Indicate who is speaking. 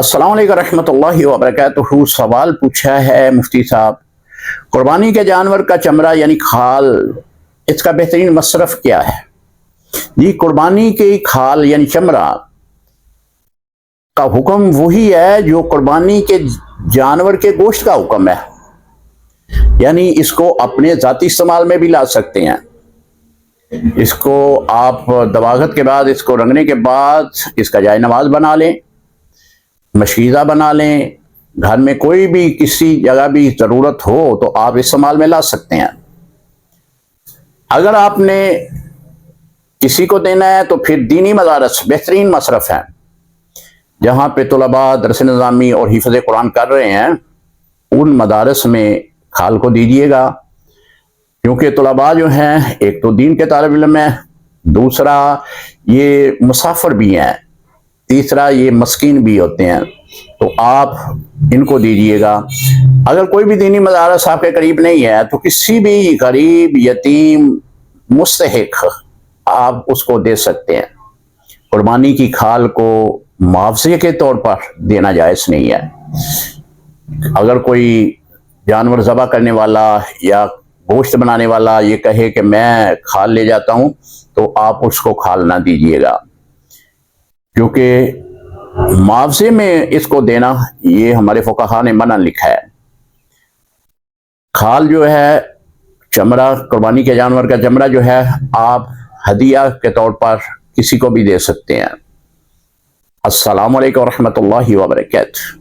Speaker 1: السلام علیکم ورحمۃ اللہ وبرکاتہ۔ سوال پوچھا ہے مفتی صاحب، قربانی کے جانور کا چمڑا یعنی کھال، اس کا بہترین مصرف کیا ہے؟ جی، قربانی کی کھال یعنی چمڑا کا حکم وہی ہے جو قربانی کے جانور کے گوشت کا حکم ہے، یعنی اس کو اپنے ذاتی استعمال میں بھی لا سکتے ہیں۔ اس کو آپ دباغت کے بعد، اس کو رنگنے کے بعد اس کا جائے نماز بنا لیں، مشکیزہ بنا لیں، گھر میں کوئی بھی کسی جگہ بھی ضرورت ہو تو آپ استعمال میں لا سکتے ہیں۔ اگر آپ نے کسی کو دینا ہے تو پھر دینی مدارس بہترین مصرف ہے، جہاں پہ طلباء درس نظامی اور حفظ قرآن کر رہے ہیں، ان مدارس میں کھال کو دیجیے گا، کیونکہ طلباء جو ہیں ایک تو دین کے طالب علم ہیں، دوسرا یہ مسافر بھی ہیں، تیسرا یہ مسکین بھی ہوتے ہیں، تو آپ ان کو دیجیے گا۔ اگر کوئی بھی دینی مدارس آپ کے قریب نہیں ہے تو کسی بھی غریب، یتیم، مستحق آپ اس کو دے سکتے ہیں۔ قربانی کی کھال کو معاوضے کے طور پر دینا جائز نہیں ہے۔ اگر کوئی جانور ذبح کرنے والا یا گوشت بنانے والا یہ کہے کہ میں کھال لے جاتا ہوں، تو آپ اس کو کھال نہ دیجیے گا، کیونکہ معاوضے میں اس کو دینا یہ ہمارے فقہا نے منع لکھا ہے۔ کھال جو ہے، چمڑا، قربانی کے جانور کا چمڑا جو ہے، آپ ہدیہ کے طور پر کسی کو بھی دے سکتے ہیں۔ السلام علیکم ورحمۃ اللہ وبرکاتہ۔